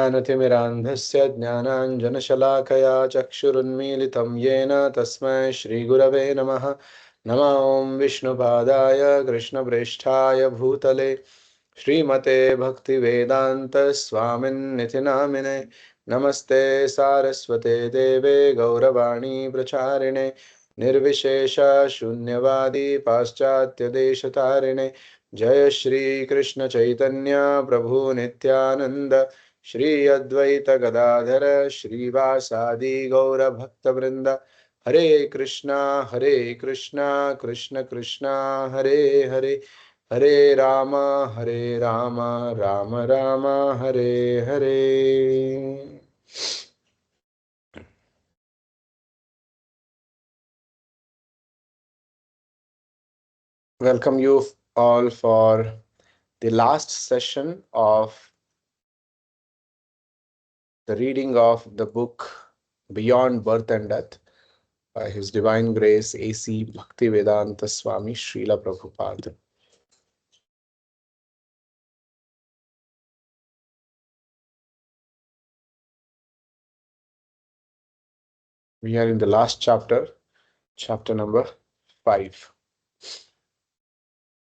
ज्ञानतिमिरान्धस्य ज्ञानाञ्जनशलाकया चक्षुरुन्मीलितं येन तस्मै श्रीगुरवे नमः। नमः ॐ विष्णुपादाय कृष्णप्रेष्ठाय भूतले श्रीमते भक्तिवेदान्तस्वामिन्निति नामिने। नमस्ते सारस्वते देवे गौरवाणी प्रचारिणे निर्विशेष शून्यवादी पाश्चात्यदेशतारिणे। जय श्री कृष्ण चैतन्य प्रभु नित्यानंद श्री अद्वैत गदाधर श्रीवासादि गौर भक्तवृंद। हरे कृष्णा कृष्ण कृष्णा हरे हरे, हरे Ram Ram Ram Hare Hare. Welcome you all for the last session of the reading of the book Beyond Birth and Death by His Divine Grace A.C. Bhaktivedanta Swami Srila Prabhupada. We are in the last chapter, chapter number 5,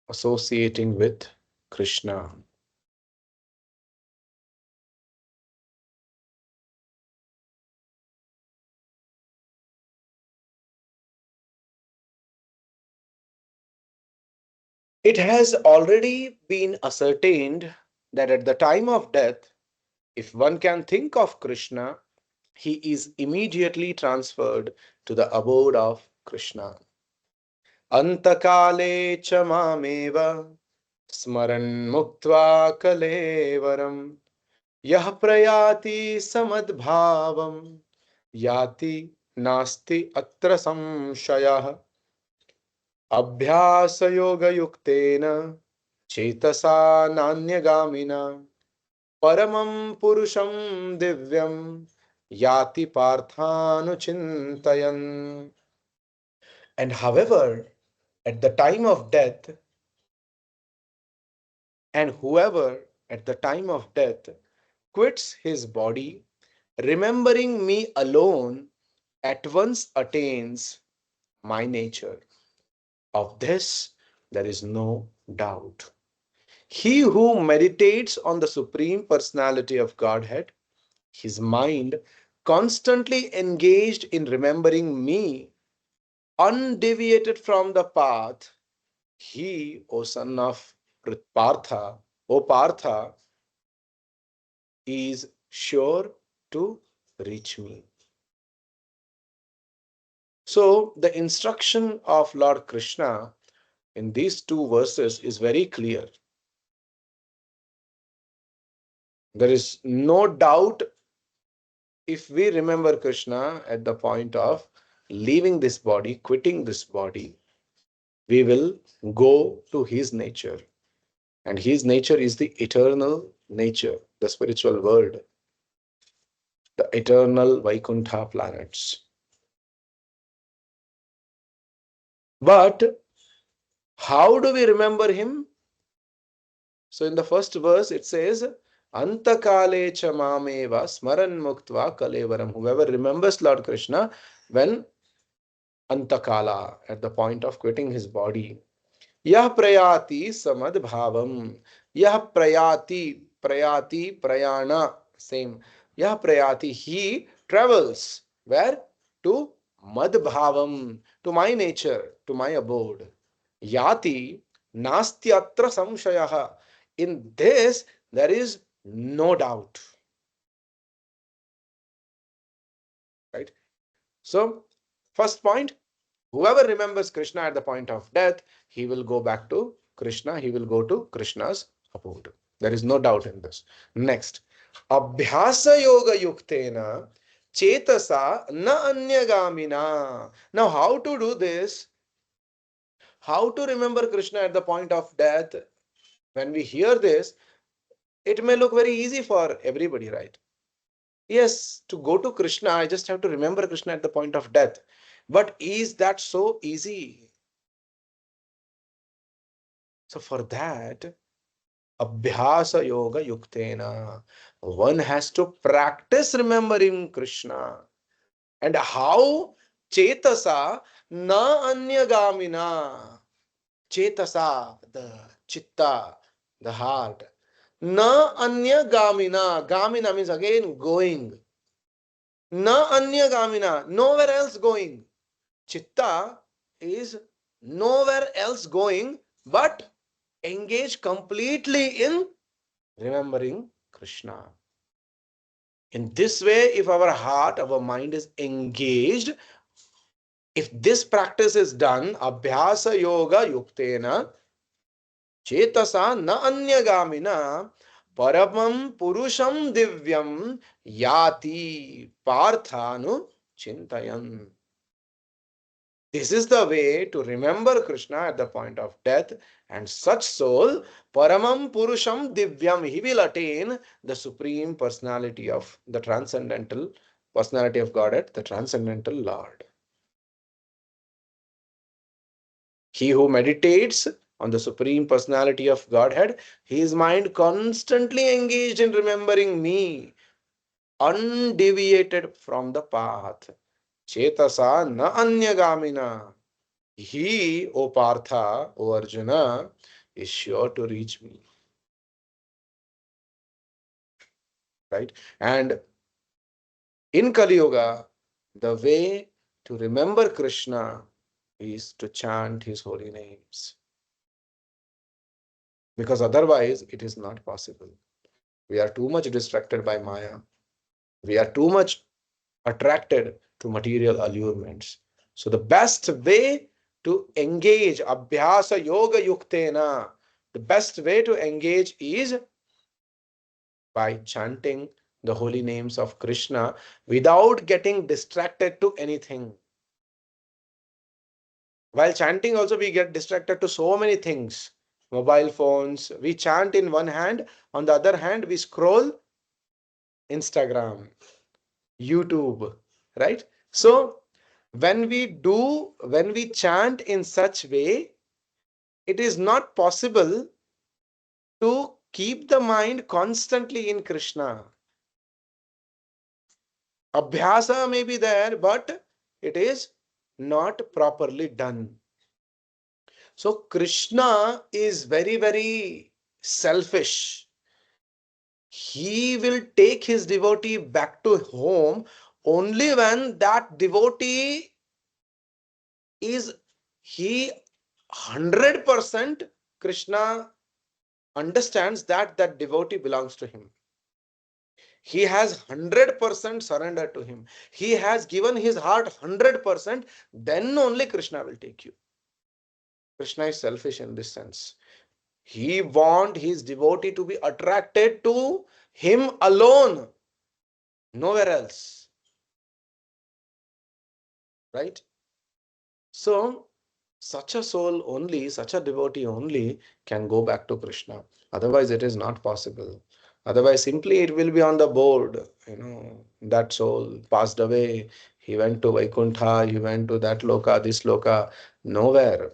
associating with Krishna. It has already been ascertained that at the time of death, if one can think of Krishna, he is immediately transferred to the abode of Krishna. Antakale cha mameva स्मरन् मुक्त्वा कलेवरं यः प्रयाति समद्भावं याति नास्ति अत्र संशयः। अभ्यासयोगयुक्तेन चेतसा नान्यगामिना परमं पुरुषं दिव्यं याति पार्थानुचिन्तयन्. And however, at the time of death, and whoever at the time of death quits his body, remembering me alone, at once attains my nature. Of this there is no doubt. He who meditates on the Supreme Personality of Godhead, his mind constantly engaged in remembering me, undeviated from the path, he, O son of Partha, O Partha, is sure to reach me. So, the instruction of Lord Krishna in these two verses is very clear. There is no doubt if we remember Krishna at the point of leaving this body, quitting this body, we will go to his nature. And his nature is the eternal nature, the spiritual world, the eternal Vaikuntha planets. But how do we remember him? So in the first verse it says, Antakale cha mameva smaran muktva kalevaram. Whoever remembers Lord Krishna when Antakala, at the point of quitting his body. Yah prayati samad bhavam. Yah prayati, prayana, same. Yah prayati, he travels. Where? To madbhavam, to my nature, to my abode. Yati nastyatra samshayaha. In this, there is no doubt. Right? So, first point, whoever remembers Krishna at the point of death, he will go back to Krishna, he will go to Krishna's abode. There is no doubt in this. Next, Abhyasa Yoga Yuktena Chetasa Na Anyagamina. Now, how to do this? How to remember Krishna at the point of death? When we hear this, it may look very easy for everybody, right? Yes, to go to Krishna, I just have to remember Krishna at the point of death. But is that so easy? So for that, Abhyasa yoga yuktena. One has to practice remembering Krishna. And how? Chetasa na anyagamina. Chetasa, the chitta, the heart. Na anyagamina. Gamina means again going. Na anyagamina. Nowhere else going. Chitta is nowhere else going but engage completely in remembering Krishna. In this way, if our heart, our mind is engaged, if this practice is done, abhyasa yoga yuktena, chetasa na anyagamina, paramam purusham divyam yati parthanu chintayan. This is the way to remember Krishna at the point of death, and such soul, Paramam Purusham Divyam, he will attain the supreme personality of the transcendental personality of Godhead, the transcendental Lord. He who meditates on the supreme personality of Godhead, his mind constantly engaged in remembering me, undeviated from the path. Chetasa na anyagamina. He, O Partha, O Arjuna, is sure to reach me. Right? And in Kali Yuga, the way to remember Krishna is to chant his holy names. Because otherwise, it is not possible. We are too much distracted by Maya. We are too much attracted to material allurements. So, the best way to engage, Abhyasa Yoga Yuktena, the best way to engage is by chanting the holy names of Krishna without getting distracted to anything. While chanting also we get distracted to so many things. Mobile phones, we chant in one hand, on the other hand we scroll Instagram, YouTube, right? So when we chant in such way, it is not possible to keep the mind constantly in Krishna. Abhyasa may be there, but it is not properly done. So Krishna is very, very selfish. He will take his devotee back to home only when that devotee is he 100% Krishna understands that that devotee belongs to him. He has 100% surrender to him. He has given his heart 100%. Then only Krishna will take you. Krishna is selfish in this sense. He wants his devotee to be attracted to him alone, nowhere else. Right? So, such a soul only, such a devotee only can go back to Krishna. Otherwise, it is not possible. Otherwise, simply it will be on the board. That soul passed away. He went to Vaikuntha, he went to that loka, this loka, nowhere.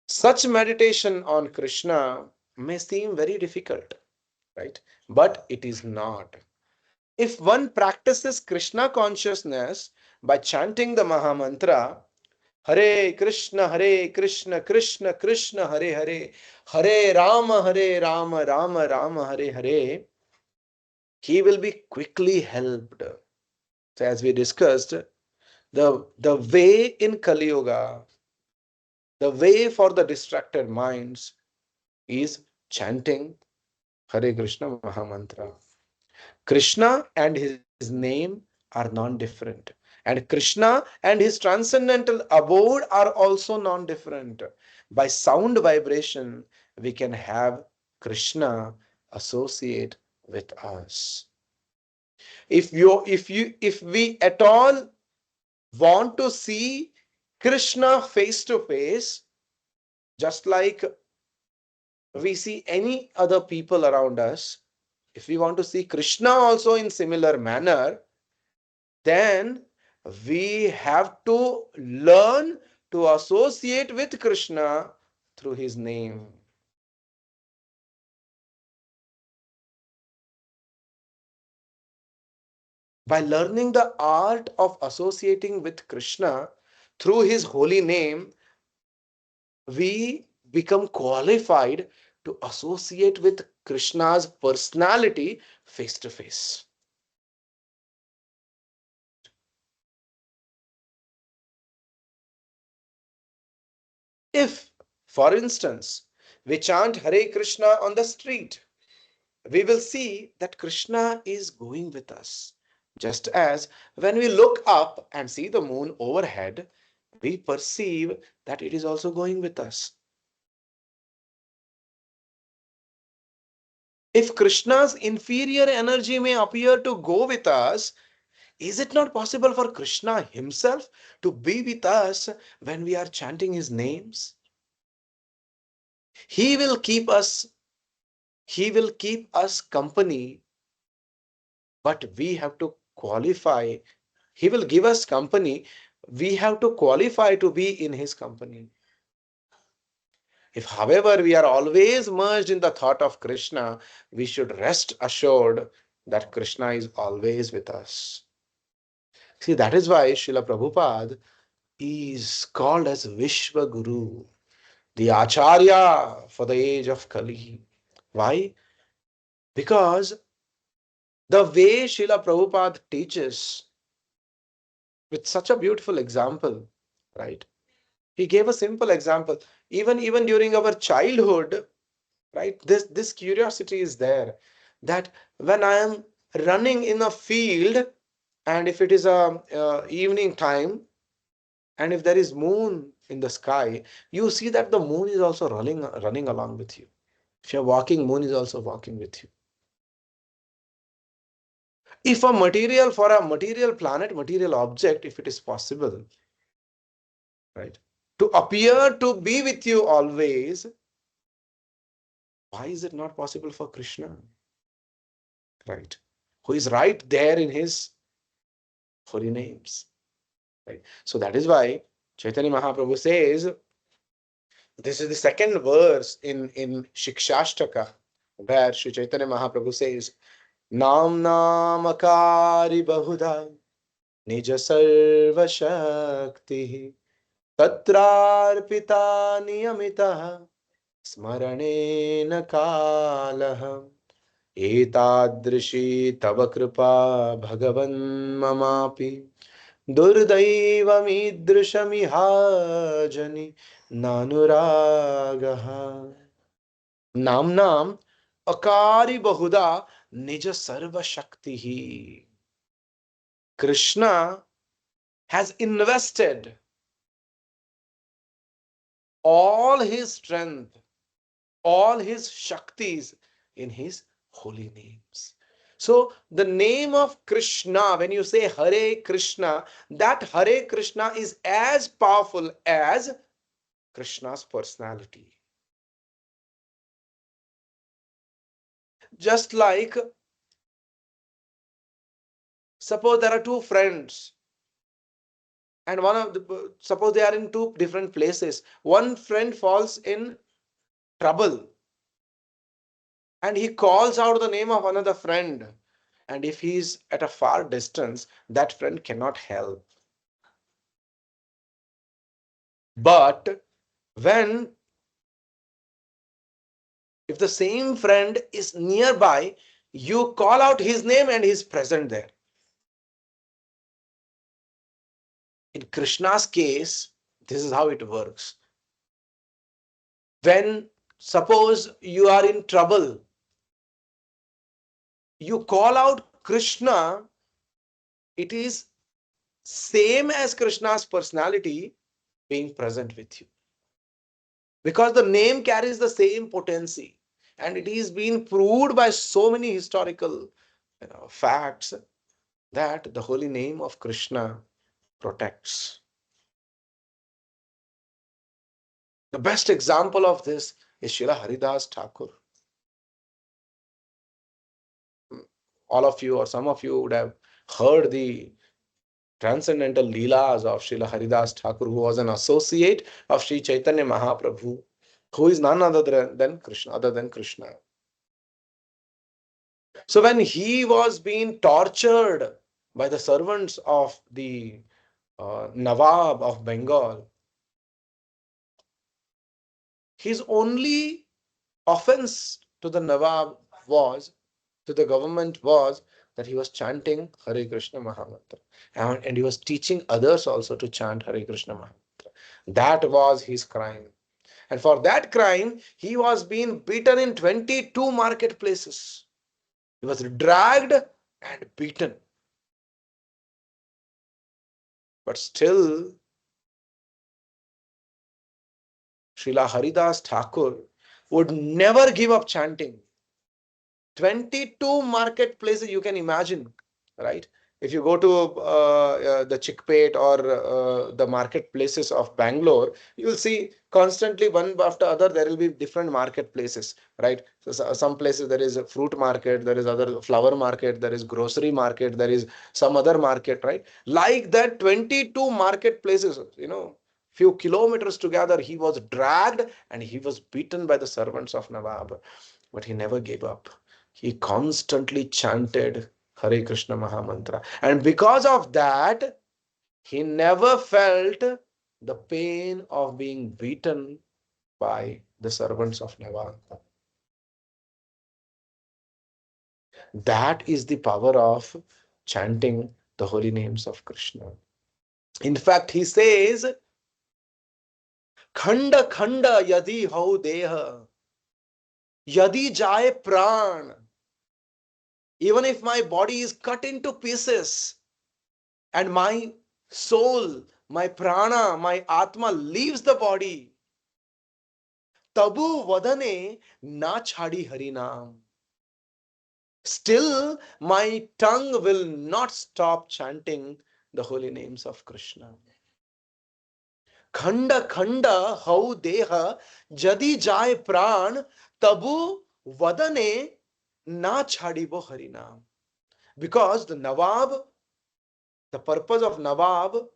Such meditation on Krishna may seem very difficult, right? But it is not. If one practices Krishna consciousness by chanting the Maha Mantra, Hare Krishna, Krishna Krishna, Hare Hare, Hare Rama, Rama Rama, Hare Hare, he will be quickly helped. So as we discussed, the way in Kali Yuga, the way for the distracted minds is chanting Hare Krishna Maha Mantra. Krishna and his name are non-different. And Krishna and his transcendental abode are also non-different. By sound vibration, we can have Krishna associate with us. If we at all want to see Krishna face to face, just like we see any other people around us, if we want to see Krishna also in similar manner, then we have to learn to associate with Krishna through his name. By learning the art of associating with Krishna through his holy name, we become qualified to associate with Krishna's personality face to face. If, for instance, we chant Hare Krishna on the street, we will see that Krishna is going with us. Just as when we look up and see the moon overhead, we perceive that it is also going with us. If Krishna's inferior energy may appear to go with us, is it not possible for Krishna himself to be with us when we are chanting his names? He will keep us, he will keep us company, but we have to qualify. He will give us company. We have to qualify to be in his company. If, however, we are always merged in the thought of Krishna, we should rest assured that Krishna is always with us. See, that is why Srila Prabhupada is called as Vishwa Guru, the Acharya for the age of Kali. Why? Because the way Srila Prabhupada teaches with such a beautiful example, right? He gave a simple example. Even during our childhood, right? This curiosity is there that when I am running in a field, and if it is a evening time, and if there is moon in the sky, you see that the moon is also running along with you. If you're walking, moon is also walking with you. If a material, for a material planet, material object, if it is possible, right, to appear to be with you always, why is it not possible for Krishna, right, who is right there in his holy names, right? So that is why Chaitanya Mahaprabhu says, this is the second verse in Shikshashtaka, where Sri Chaitanya Mahaprabhu says, Nam Namakari Bahuda Nija Sarva Shakti Tatrarpita Niyamita Smarane Kalah Etadrishi Tava Kripa Bhagavan Mamapi Durdaiva Nanuragaha Namnam Akari Bahuda Nija Sarva Shakti. Krishna has invested all his strength, all his Shaktis in his holy names. So the name of Krishna, when you say Hare Krishna, that Hare Krishna is as powerful as Krishna's personality. Just like, suppose there are two friends, and suppose they are in two different places. One friend falls in trouble, and he calls out the name of another friend. And if he is at a far distance, that friend cannot help. But when, if the same friend is nearby, you call out his name and he is present there. In Krishna's case, this is how it works. When, suppose you are in trouble, you call out Krishna, it is same as Krishna's personality being present with you. Because the name carries the same potency. And it is being proved by so many historical facts that the holy name of Krishna protects. The best example of this is Srila Haridas Thakur. All of you or some of you would have heard the transcendental leelas of Srila Haridas Thakur, who was an associate of Sri Chaitanya Mahaprabhu, who is none than Krishna, other than Krishna. So when he was being tortured by the servants of the Nawab of Bengal, his only offense to the Nawab was, to the government was, that he was chanting Hare Krishna Mahamantra. And he was teaching others also to chant Hare Krishna Mahamantra. That was his crime. And for that crime, he was being beaten in 22 marketplaces. He was dragged and beaten. But still, Srila Haridas Thakur would never give up chanting. 22 marketplaces, you can imagine, right? If you go to the Chickpet or the marketplaces of Bangalore, you will see constantly one after other there will be different marketplaces, right? So some places there is a fruit market, there is other flower market, there is grocery market, there is some other market, right? Like that, 22 marketplaces, few kilometers together, he was dragged and he was beaten by the servants of Nawab, but he never gave up. He constantly chanted Hare Krishna Mahamantra. And because of that, he never felt the pain of being beaten by the servants of Nawab. That is the power of chanting the holy names of Krishna. In fact, he says, Khanda Khanda Yadi Hau Deha, Yadi Jaye Pran. Even if my body is cut into pieces, and my soul, my prana, my atma leaves the body, tabu vadane na chhadi harinam. Still, my tongue will not stop chanting the holy names of Krishna. Khanda khanda hau deha jadi jai pran tabu vadane na chhadibo harinam. Because the purpose of Nawab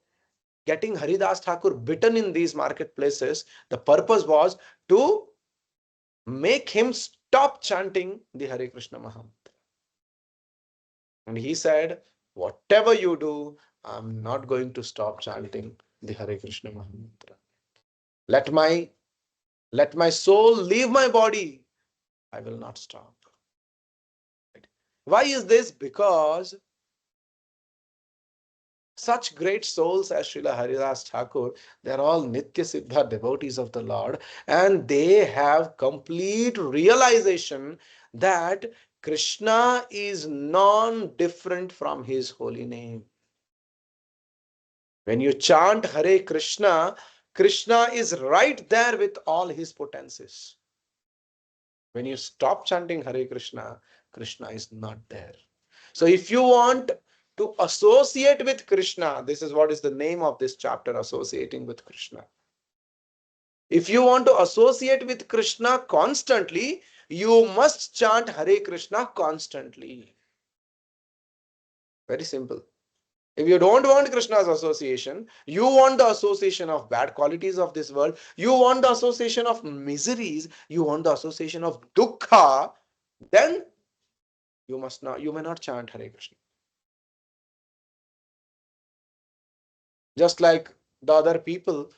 getting Haridas Thakur bitten in these marketplaces, the purpose was to make him stop chanting the Hare Krishna Mahamantra. And he said, whatever you do, I'm not going to stop chanting the Hare Krishna Mahamantra. Let my soul leave my body. I will not stop. Why is this? Because such great souls as Srila Haridas Thakur, they are all Nitya Siddha devotees of the Lord, and they have complete realization that Krishna is non-different from his holy name. When you chant Hare Krishna, Krishna is right there with all his potencies. When you stop chanting Hare Krishna, Krishna is not there. So if you want to associate with Krishna, this is what is the name of this chapter, associating with Krishna. If you want to associate with Krishna constantly, you must chant Hare Krishna constantly. Very simple. If you don't want Krishna's association, you want the association of bad qualities of this world, you want the association of miseries, you want the association of dukkha, then you may not chant Hare Krishna. Just like the other people,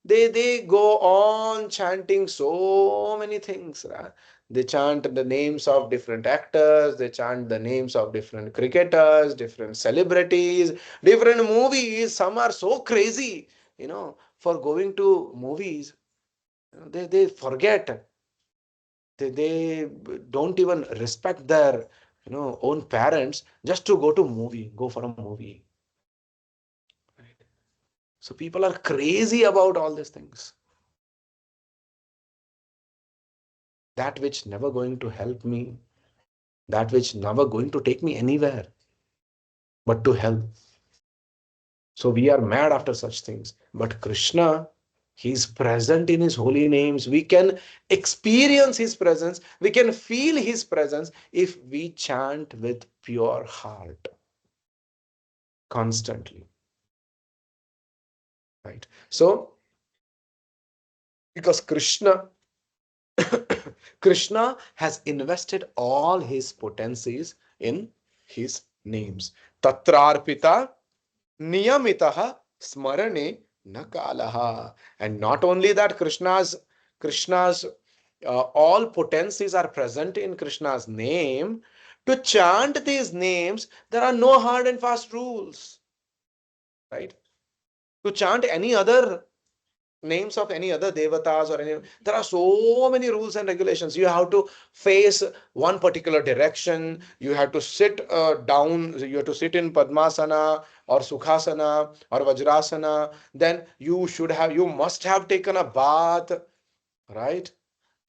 they go on chanting so many things, right? They chant the names of different actors, they chant the names of different cricketers, different celebrities, different movies. Some are so crazy, for going to movies. They forget. They don't even respect their own parents just to go for a movie. So people are crazy about all these things. That which never going to help me, that which never going to take me anywhere, but to help. So we are mad after such things. But Krishna, he is present in his holy names. We can experience his presence. We can feel his presence if we chant with pure heart constantly. right? So, because Krishna has invested all his potencies in his names. Tatrarpita niyamitaha smarane nakalaha. And not only that, Krishna's all potencies are present in Krishna's name. To chant these names, there are no hard and fast rules, right? To chant any other names of any other devatas or any, there are so many rules and regulations. You have to face one particular direction, you have to sit down, you have to sit in padmasana or sukhasana or vajrasana, then you must have taken a bath, right?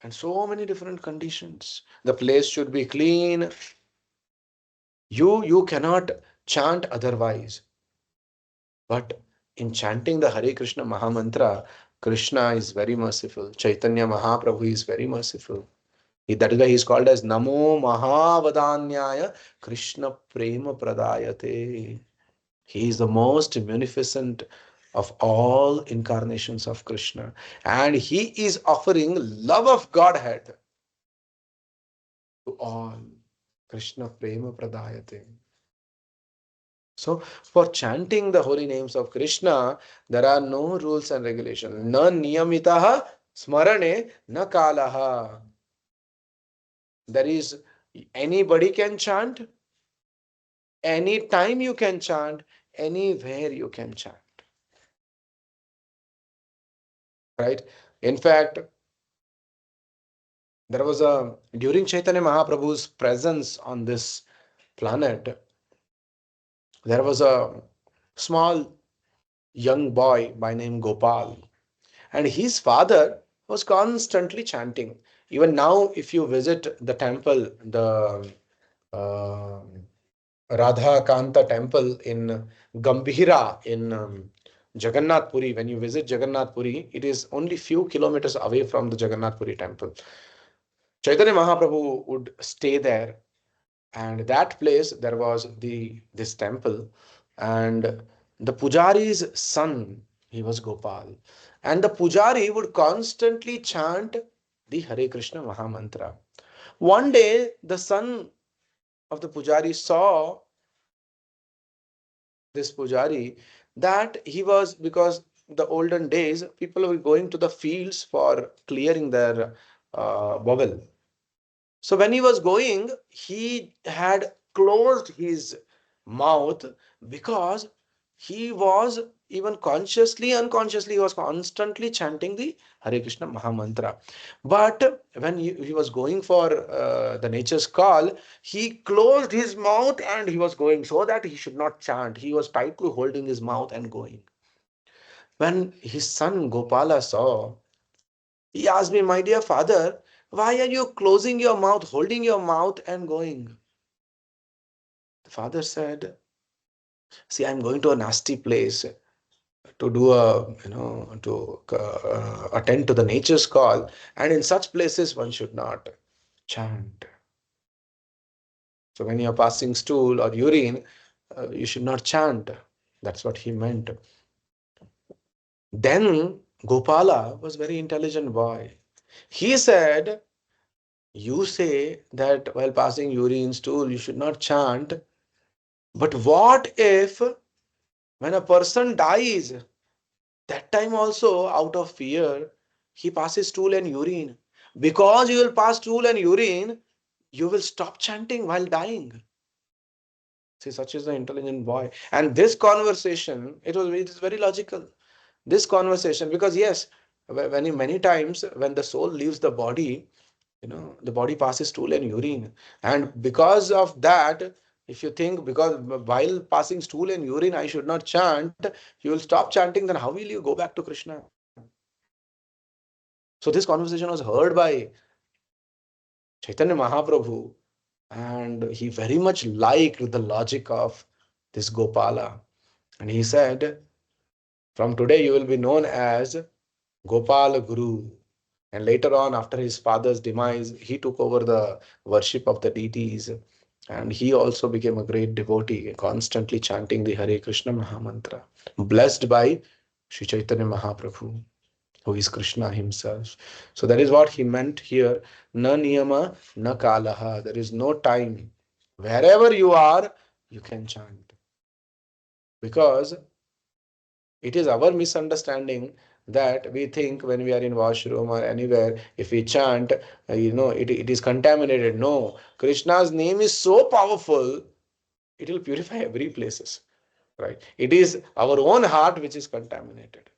And so many different conditions. The place should be clean. You cannot chant otherwise. But in chanting the Hare Krishna Mahamantra, Krishna is very merciful. Chaitanya Mahaprabhu is very merciful. That is why he is called as Namo Mahavadanyaya Krishna Prema Pradayate. He is the most munificent of all incarnations of Krishna. And he is offering love of Godhead to all. Krishna Prema Pradayate. So, for chanting the holy names of Krishna, there are no rules and regulations. Na niyamitaha smarane na kalaha. There is anybody can chant, anytime you can chant, anywhere you can chant. Right? In fact, there was during Chaitanya Mahaprabhu's presence on this planet, there was a small young boy by name Gopal. And his father was constantly chanting. Even now, if you visit the temple, the uh, Radha Kanta temple in Gambhira in Jagannath Puri, when you visit Jagannath Puri, it is only few kilometers away from the Jagannath Puri temple. Chaitanya Mahaprabhu would stay there, and that place there was this temple, and the pujari's son, he was Gopal, and the pujari would constantly chant the Hare Krishna Mahamantra. One day the son of the pujari saw this pujari, that he was, because the olden days people were going to the fields for clearing their bowel. So when he was going, he had closed his mouth, because he was, even consciously, unconsciously, he was constantly chanting the Hare Krishna Mahamantra. But when he was going for the nature's call, he closed his mouth and he was going, so that he should not chant. He was tightly holding his mouth and going. When his son Gopala saw, he asked me, "My dear father, why are you closing your mouth, holding your mouth and going?" The father said, "See, I'm going to a nasty place to do to attend to the nature's call. And in such places, one should not chant. So when you're passing stool or urine, you should not chant." That's what he meant. Then Gopala was very intelligent boy. He said, "You say that while passing urine stool, you should not chant. But what if when a person dies, that time also out of fear, he passes stool and urine? Because you will pass stool and urine, you will stop chanting while dying." See, such is the intelligent boy. And this conversation, it is very logical. This conversation, because yes, many times when the soul leaves the body, the body passes stool and urine, and because of that, if you think, because while passing stool and urine I should not chant, you will stop chanting, then how will you go back to Krishna? So this conversation was heard by Chaitanya Mahaprabhu, and he very much liked the logic of this Gopala, and he said, "From today you will be known as Gopal Guru." And later on, after his father's demise, he took over the worship of the deities. And he also became a great devotee, constantly chanting the Hare Krishna Mahamantra. Blessed by Sri Chaitanya Mahaprabhu, who is Krishna himself. So that is what he meant here. Na niyama, na kalaha. There is no time. Wherever you are, you can chant. Because it is our misunderstanding that we think when we are in washroom or anywhere, if we chant, it is contaminated. No, Krishna's name is so powerful, it will purify every places. Right? It is our own heart which is contaminated.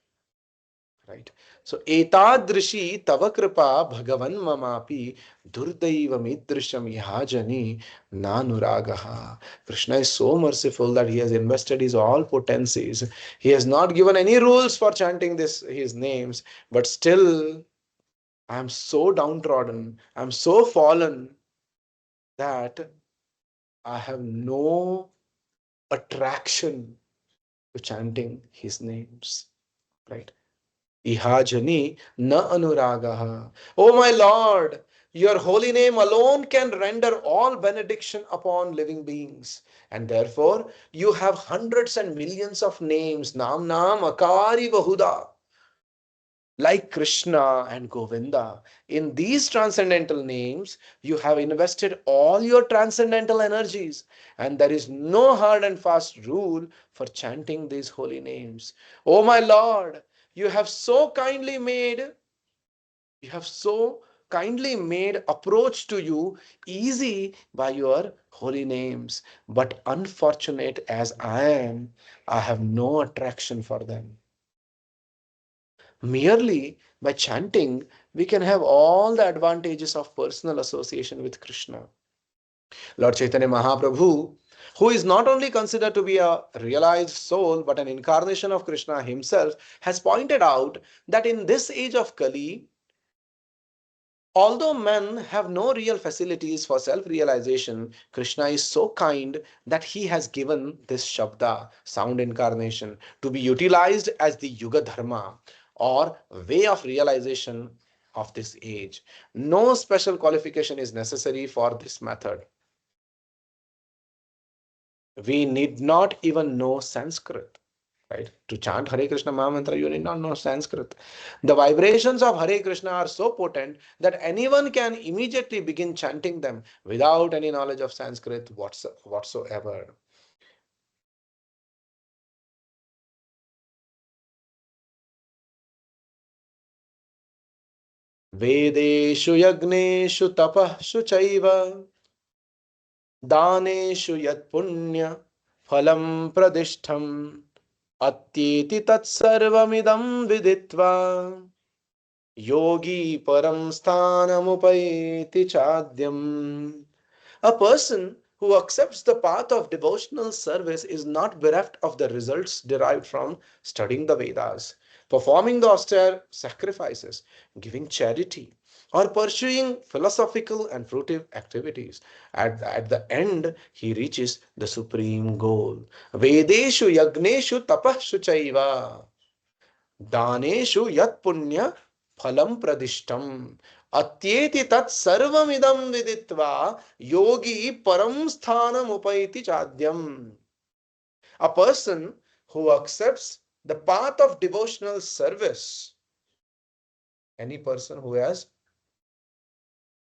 Right? So, etadrishi tava kripa bhagavan mamapi durdaiva midrisham yajani nanuragaha. Krishna is so merciful that he has invested his all potencies. He has not given any rules for chanting his names, but still I am so downtrodden, I am so fallen that I have no attraction to chanting his names. Right? Ihajani na anuragaha. O my Lord, your holy name alone can render all benediction upon living beings. And therefore, you have hundreds and millions of names, Nam Nam Akari Bahuda, like Krishna and Govinda. In these transcendental names, you have invested all your transcendental energies, and there is no hard and fast rule for chanting these holy names. Oh my Lord, you have so kindly made you have so kindly made approach to you easy by your holy names, but unfortunate as I am, I have no attraction for them. Merely by chanting, we can have all the advantages of personal association with Krishna. Lord Chaitanya Mahaprabhu, who is not only considered to be a realized soul but an incarnation of Krishna himself, has pointed out that in this age of Kali, although men have no real facilities for self realization, Krishna is so kind that he has given this Shabda, sound incarnation, to be utilized as the Yuga Dharma or way of realization of this age. No special qualification is necessary for this method. We need not even know Sanskrit. Right? To chant Hare Krishna Mahamantra, you need not know Sanskrit. The vibrations of Hare Krishna are so potent that anyone can immediately begin chanting them without any knowledge of Sanskrit whatsoever. Vedeshu yagneshu tapashu chaiva daneshu yat punya phalam pradishtham atyeti tat sarvamidam viditva yogi param sthanamupayeti chadyam. A person who accepts the path of devotional service is not bereft of the results derived from studying the Vedas, performing the austere sacrifices, giving charity, or pursuing philosophical and fruitive activities. At the end, he reaches the supreme goal. Vedeshu yagneshu tapashu chaiva. दानेषु यत् पुण्य फलं प्रदिष्टम अत्येति तत् सर्वमिदं विदित्वा योगी परम स्थानम उपैति चाद्यम. A person who accepts the path of devotional service, any person who has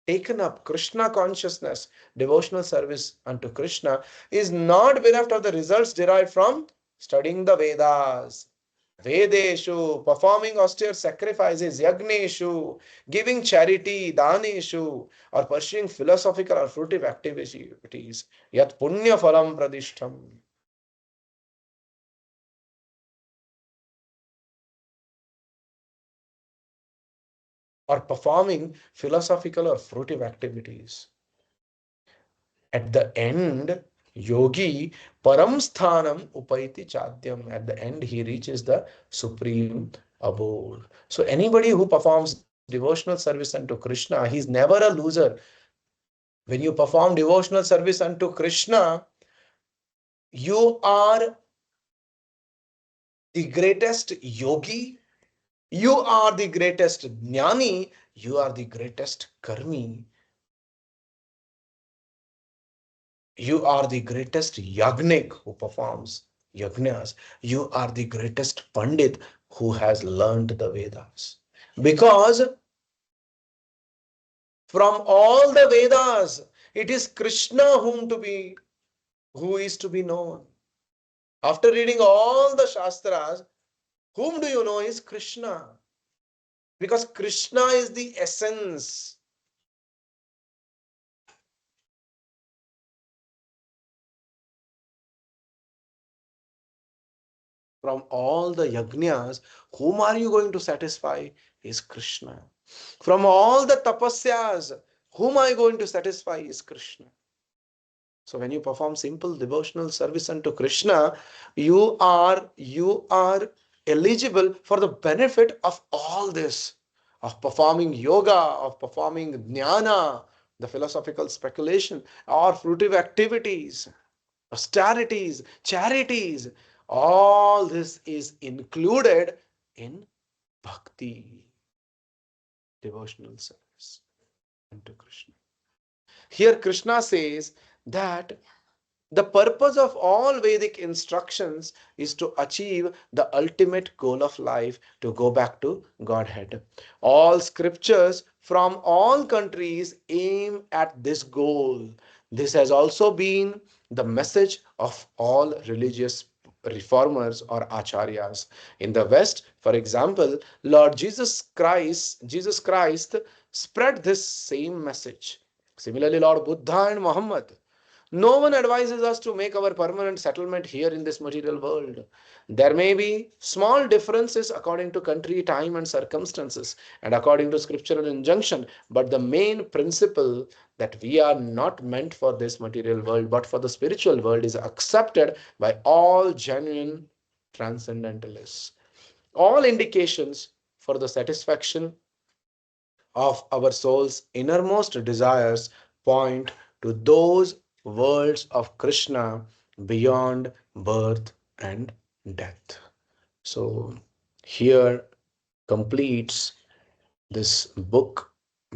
taken up Krishna consciousness, devotional service unto Krishna, is not bereft of the results derived from studying the Vedas. Vedeshu, performing austere sacrifices, Yagneshu, giving charity, Daneshu, or pursuing philosophical or fruitive activities, Yat Punya Phalam Pradishtam, or performing philosophical or fruitive activities. At the end, Yogi Paramsthanam Upaiti Chadyam. At the end, he reaches the supreme abode. So anybody who performs devotional service unto Krishna, he's never a loser. When you perform devotional service unto Krishna, you are the greatest yogi, you are the greatest jnani, you are the greatest karmi, you are the greatest yagnik who performs yagnas, you are the greatest pandit who has learned the Vedas. Because from all the Vedas, it is Krishna who is to be known. After reading all the Shastras, whom do you know is Krishna? Because Krishna is the essence. From all the yajnas, whom are you going to satisfy is Krishna. From all the tapasyas, whom are you going to satisfy is Krishna. So when you perform simple devotional service unto Krishna, you are eligible for the benefit of all this, of performing yoga, of performing jnana, the philosophical speculation, or fruitive activities, austerities, charities. All this is included in bhakti, devotional service unto Krishna. Here Krishna says that the purpose of all Vedic instructions is to achieve the ultimate goal of life, to go back to Godhead. All scriptures from all countries aim at this goal. This has also been the message of all religious reformers or acharyas. In the West, for example, Lord Jesus Christ spread this same message. Similarly, Lord Buddha and Muhammad. No one advises us to make our permanent settlement here in this material world. There may be small differences according to country, time, and circumstances, and according to scriptural injunction, but the main principle that we are not meant for this material world but for the spiritual world is accepted by all genuine transcendentalists. All indications for the satisfaction of our soul's innermost desires point to those worlds of Krishna beyond birth and death. So, here completes this book,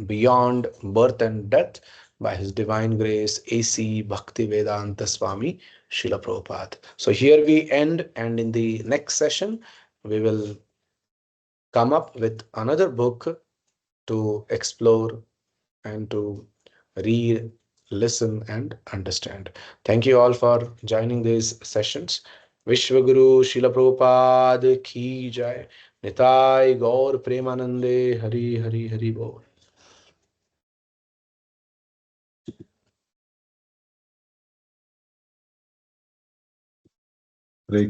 Beyond Birth and Death, by His Divine Grace A.C. Bhaktivedanta Swami Srila Prabhupada. So, here we end, and in the next session, we will come up with another book to explore and to read, listen, and understand. Thank you all for joining these sessions. Vishwaguru Srila Prabhupada Ki Jai. Nitai Gaur Premanande Hari Hari Hari Bol. Hare